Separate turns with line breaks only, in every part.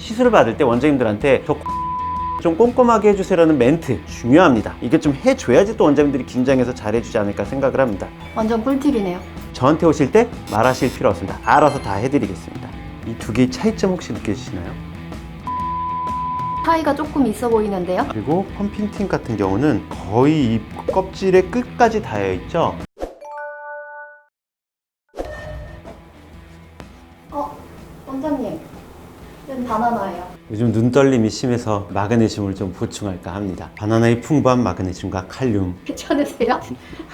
시술을 받을 때 원장님들한테 좀 꼼꼼하게 해주세요라는 멘트 중요합니다. 이게 좀 해줘야지 또 원장님들이 긴장해서 잘해주지 않을까 생각을 합니다.
완전 꿀팁이네요.
저한테 오실 때 말하실 필요 없습니다. 알아서 다 해드리겠습니다. 이 두 개의 차이점 혹시 느껴지시나요?
차이가 조금 있어 보이는데요.
그리고 펌핑팀 같은 경우는 거의 이 껍질의 끝까지 닿여 있죠.
원장님, 이건 바나나예요.
요즘 눈떨림이 심해서 마그네슘을 좀 보충할까 합니다. 바나나의 풍부한 마그네슘과 칼륨.
괜찮으세요?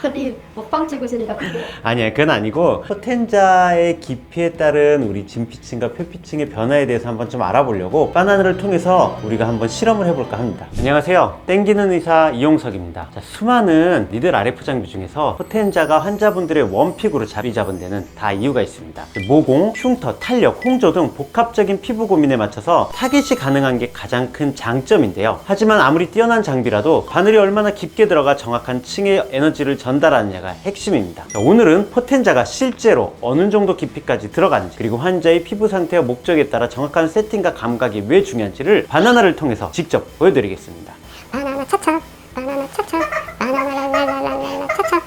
아니, 먹방 찍으시려고.
아니야, 그건 아니고 포텐자의 깊이에 따른 우리 진피층과 표피층의 변화에 대해서 한번 좀 알아보려고 바나나를 통해서 우리가 한번 실험을 해볼까 합니다. 안녕하세요, 땡기는 의사 이용석입니다. 자, 수많은 니들 RF 장비 중에서 포텐자가 환자분들의 원픽으로 자리 잡은 데는 다 이유가 있습니다. 모공, 흉터, 탄력, 홍조 등 복합적인 피부 고민에 맞춰서 타깃이 가능한 게 가장 큰 장점인데요. 하지만 아무리 뛰어난 장비라도 바늘이 얼마나 깊게 들어가 정확한 층의 에너지를 전달하느냐가 핵심입니다. 자, 오늘은 포텐자가 실제로 어느 정도 깊이까지 들어가는지, 그리고 환자의 피부 상태와 목적에 따라 정확한 세팅과 감각이 왜 중요한지를 바나나를 통해서 직접 보여드리겠습니다.
바나나 차차 바나나 차차 바나나라라라라라 차차.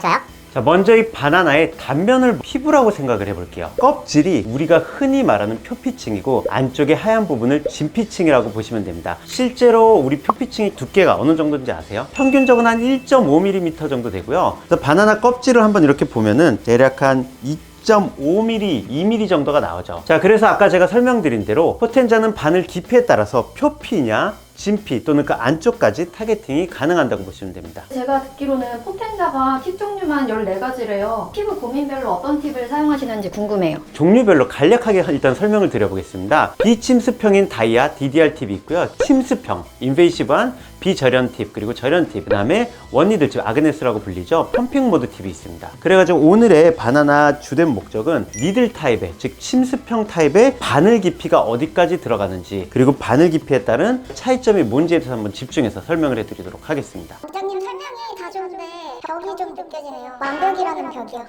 좋아요.
자, 먼저 이 바나나의 단면을 피부라고 생각을 해볼게요. 껍질이 우리가 흔히 말하는 표피층이고 안쪽에 하얀 부분을 진피층이라고 보시면 됩니다. 실제로 우리 표피층의 두께가 어느 정도인지 아세요? 평균적으로 한 1.5mm 정도 되고요. 그래서 바나나 껍질을 한번 이렇게 보면은 대략 한 2.5mm, 2mm 정도가 나오죠. 자, 그래서 아까 제가 설명드린 대로 포텐자는 바늘 깊이에 따라서 표피냐 진피 또는 그 안쪽까지 타겟팅이 가능하다고 보시면 됩니다.
제가 듣기로는 포텐자가 팁 종류만 14가지래요. 피부 고민별로 어떤 팁을 사용하시는지 궁금해요.
종류별로 간략하게 일단 설명을 드려보겠습니다. 비침습형인 다이아 DDR 팁이 있고요. 침습형, 인베이시브한 비절연 팁, 그리고 절연 팁, 그 다음에 원니들 팁, 아그네스라고 불리죠. 펌핑 모드 팁이 있습니다. 그래가지고 오늘의 바나나 주된 목적은 니들 타입의, 즉 침습형 타입의 바늘 깊이가 어디까지 들어가는지, 그리고 바늘 깊이에 따른 차이점이 뭔지에 대해서 한번 집중해서 설명을 해드리도록 하겠습니다.
원장님 설명이 다 좋은데 벽이 좀 느껴지네요. 완벽이라는 벽이요.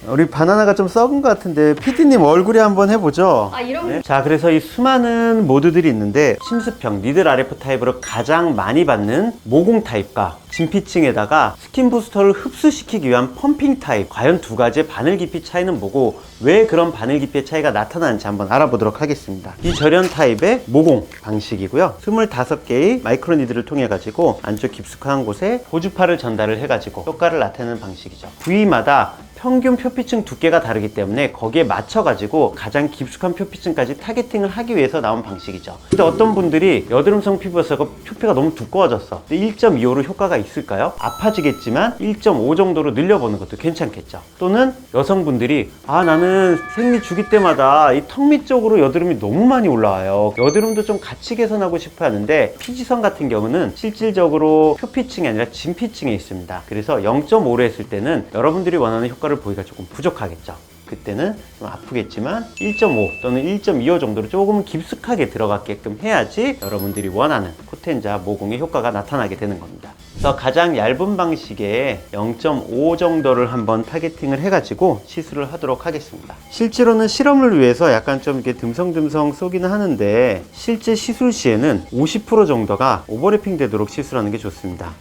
우리 바나나가 좀 썩은 것 같은데 PD님 얼굴에 한번 해보죠.
이런
네. 자, 그래서 이 수많은 모드들이 있는데 침습형, 니들 RF 타입으로 가장 많이 받는 모공 타입과 진피층에다가 스킨 부스터를 흡수시키기 위한 펌핑 타입, 과연 두 가지의 바늘 깊이 차이는 뭐고 왜 그런 바늘 깊이의 차이가 나타나는지 한번 알아보도록 하겠습니다. 이 절연 타입의 모공 방식이고요. 25개의 마이크로 니들을 통해 가지고 안쪽 깊숙한 곳에 고주파를 전달을 해 가지고 효과를 나타내는 방식이죠. 부위마다 평균 표피층 두께가 다르기 때문에 거기에 맞춰 가지고 가장 깊숙한 표피층까지 타겟팅을 하기 위해서 나온 방식이죠. 근데 어떤 분들이 여드름성 피부여서 표피가 너무 두꺼워졌어. 1.25로 효과가 있을까요? 아파지겠지만 1.5 정도로 늘려보는 것도 괜찮겠죠. 또는 여성분들이 나는 생리 주기 때마다 이 턱 밑 쪽으로 여드름이 너무 많이 올라와요. 여드름도 좀 같이 개선하고 싶어 하는데 피지성 같은 경우는 실질적으로 표피층이 아니라 진피층에 있습니다. 그래서 0.5로 했을 때는 여러분들이 원하는 효과를 보기가 조금 부족하겠죠. 그때는 좀 아프겠지만 1.5 또는 1.25 정도로 조금 깊숙하게 들어가게끔 해야지 여러분들이 원하는 포텐자 모공의 효과가 나타나게 되는 겁니다. 그래서 가장 얇은 방식의 0.5 정도를 한번 타겟팅을 해가지고 시술을 하도록 하겠습니다. 실제로는 실험을 위해서 약간 좀 이렇게 듬성듬성 쏘기는 하는데 실제 시술 시에는 50% 정도가 오버래핑 되도록 시술하는 게 좋습니다.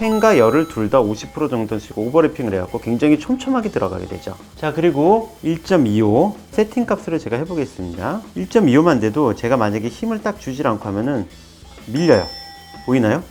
횡과 열을 둘 다 50% 정도씩 오버래핑을 해갖고 굉장히 촘촘하게 들어가게 되죠. 자, 그리고 1.25 세팅 값으로 제가 해보겠습니다. 1.25만 돼도 제가 만약에 힘을 딱 주질 않고 하면은 밀려요. 보이나요?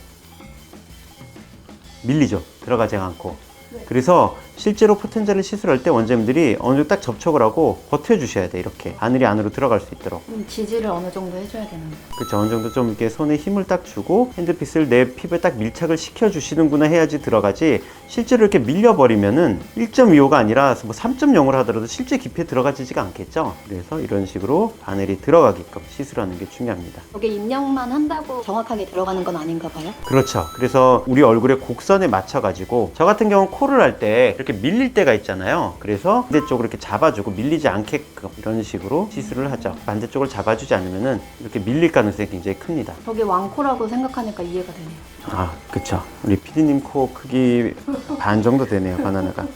밀리죠. 들어가지 않고. 그래서 실제로 포텐자를 시술할 때 원장님들이 어느 정도 딱 접촉을 하고 버텨주셔야 돼. 이렇게 바늘이 안으로 들어갈 수 있도록.
지지를 어느 정도 해줘야 되는 거예요.
그렇죠. 어느 정도 좀 이렇게 손에 힘을 딱 주고 핸드피스를 내 피부에 딱 밀착을 시켜주시는구나 해야지 들어가지, 실제로 이렇게 밀려버리면은 1.25가 아니라 뭐 3.0으로 하더라도 실제 깊이에 들어가지가 않겠죠. 그래서 이런 식으로 바늘이 들어가게끔 시술하는 게 중요합니다.
여기 입력만 한다고 정확하게 들어가는 건 아닌가 봐요?
그렇죠. 그래서 우리 얼굴의 곡선에 맞춰가지고 저 같은 경우는 코를 할 때 이렇게 밀릴 때가 있잖아요. 그래서 반대쪽으로 이렇게 잡아주고 밀리지 않게끔 이런 식으로 시술을 하죠. 반대쪽을 잡아주지 않으면은 이렇게 밀릴 가능성이 굉장히 큽니다.
저게 왕코라고 생각하니까 이해가 되네요.
그쵸. 우리 피디님 코 크기 반 정도 되네요, 바나나가.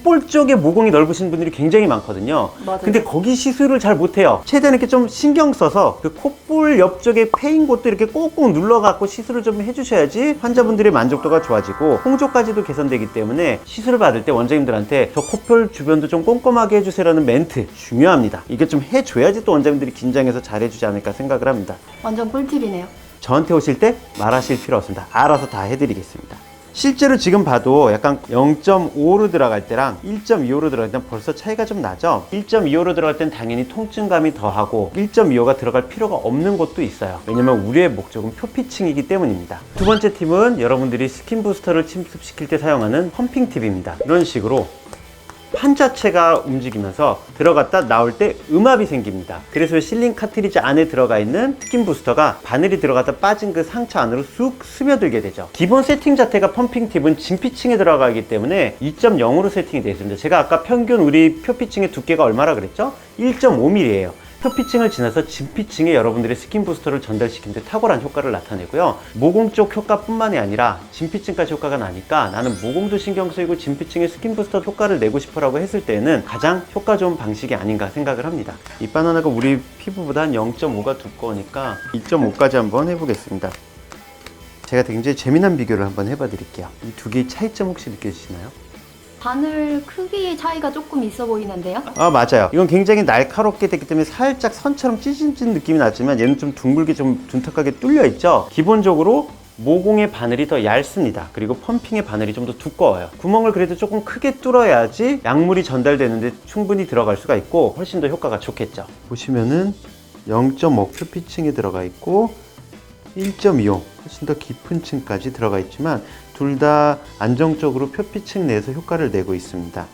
콧볼 쪽에 모공이 넓으신 분들이 굉장히 많거든요.
맞아요.
근데 거기 시술을 잘 못해요. 최대한 이렇게 좀 신경 써서 그 콧볼 옆쪽에 패인 곳도 이렇게 꼭꼭 눌러갖고 시술을 좀 해주셔야지 환자분들의 만족도가 좋아지고 홍조까지도 개선되기 때문에 시술을 받을 때 원장님들한테 저 콧볼 주변도 좀 꼼꼼하게 해주세요라는 멘트 중요합니다. 이게 좀 해줘야지 또 원장님들이 긴장해서 잘해주지 않을까 생각을 합니다.
완전 꿀팁이네요.
저한테 오실 때 말하실 필요 없습니다. 알아서 다 해드리겠습니다. 실제로 지금 봐도 약간 0.5로 들어갈 때랑 1.25로 들어갈 때는 벌써 차이가 좀 나죠. 1.25로 들어갈 때는 당연히 통증감이 더하고 1.25가 들어갈 필요가 없는 곳도 있어요. 왜냐면 우리의 목적은 표피층이기 때문입니다. 두 번째 팁은 여러분들이 스킨 부스터를 침습시킬 때 사용하는 펌핑 팁입니다. 이런 식으로 판 자체가 움직이면서 들어갔다 나올 때 음압이 생깁니다. 그래서 실링 카트리지 안에 들어가 있는 스킨 부스터가 바늘이 들어갔다 빠진 그 상처 안으로 쑥 스며들게 되죠. 기본 세팅 자체가 펌핑 팁은 진피층에 들어가기 때문에 2.0으로 세팅이 되어 있습니다. 제가 아까 평균 우리 표피층의 두께가 얼마라 그랬죠? 1.5mm예요. 표피층을 지나서 진피층에 여러분들의 스킨 부스터를 전달시키는데 탁월한 효과를 나타내고요. 모공 쪽 효과뿐만이 아니라 진피층까지 효과가 나니까 나는 모공도 신경 쓰이고 진피층에 스킨 부스터 효과를 내고 싶어라고 했을 때는 가장 효과 좋은 방식이 아닌가 생각을 합니다. 이 바나나가 우리 피부보다 한 0.5가 두꺼우니까 2.5까지 한번 해보겠습니다. 제가 굉장히 재미난 비교를 한번 해봐 드릴게요. 이 두 개의 차이점 혹시 느껴지시나요?
바늘 크기의 차이가 조금 있어 보이는데요?
아, 맞아요. 이건 굉장히 날카롭게 됐기 때문에 살짝 선처럼 찢어진 느낌이 나지만 얘는 좀 둥글게 좀 둔탁하게 뚫려 있죠. 기본적으로 모공의 바늘이 더 얇습니다. 그리고 펌핑의 바늘이 좀 더 두꺼워요. 구멍을 그래도 조금 크게 뚫어야지 약물이 전달되는데 충분히 들어갈 수가 있고 훨씬 더 효과가 좋겠죠. 보시면은 0.5 표피층에 들어가 있고 1.25 훨씬 더 깊은 층까지 들어가 있지만 둘 다 안정적으로 표피층 내에서 효과를 내고 있습니다.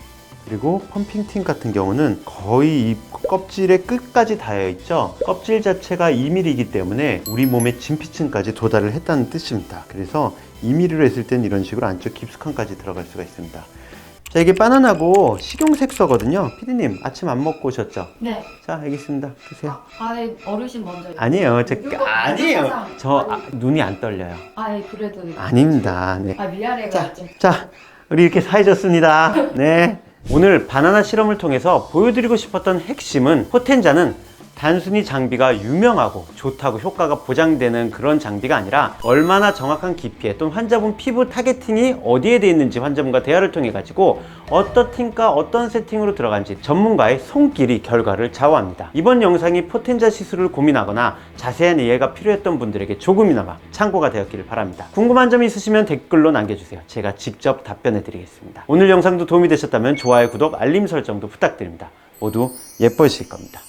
그리고 펌핑팀 같은 경우는 거의 이 껍질의 끝까지 닿여 있죠. 껍질 자체가 2mm이기 때문에 우리 몸의 진피층까지 도달을 했다는 뜻입니다. 그래서 2mm로 했을 땐 이런 식으로 안쪽 깊숙함까지 들어갈 수가 있습니다. 자, 이게 바나나고 식용색소거든요. 피디님 아침 안 먹고 오셨죠?
네.
자, 알겠습니다. 드세요.
아예 어르신 먼저.
아니에요.
무조건
눈이 안 떨려요.
아예 그래도.
아닙니다. 네.
미아래가 좀.
자, 우리 이렇게 사이좋습니다. 네. 오늘 바나나 실험을 통해서 보여드리고 싶었던 핵심은 포텐자는 단순히 장비가 유명하고 좋다고 효과가 보장되는 그런 장비가 아니라 얼마나 정확한 깊이에 또는 환자분 피부 타겟팅이 어디에 돼 있는지 환자분과 대화를 통해 가지고 어떤 팀과 어떤 세팅으로 들어간지 전문가의 손길이 결과를 좌우합니다. 이번 영상이 포텐자 시술을 고민하거나 자세한 이해가 필요했던 분들에게 조금이나마 참고가 되었기를 바랍니다. 궁금한 점이 있으시면 댓글로 남겨주세요. 제가 직접 답변해 드리겠습니다. 오늘 영상도 도움이 되셨다면 좋아요, 구독, 알림 설정도 부탁드립니다. 모두 예뻐지실 겁니다.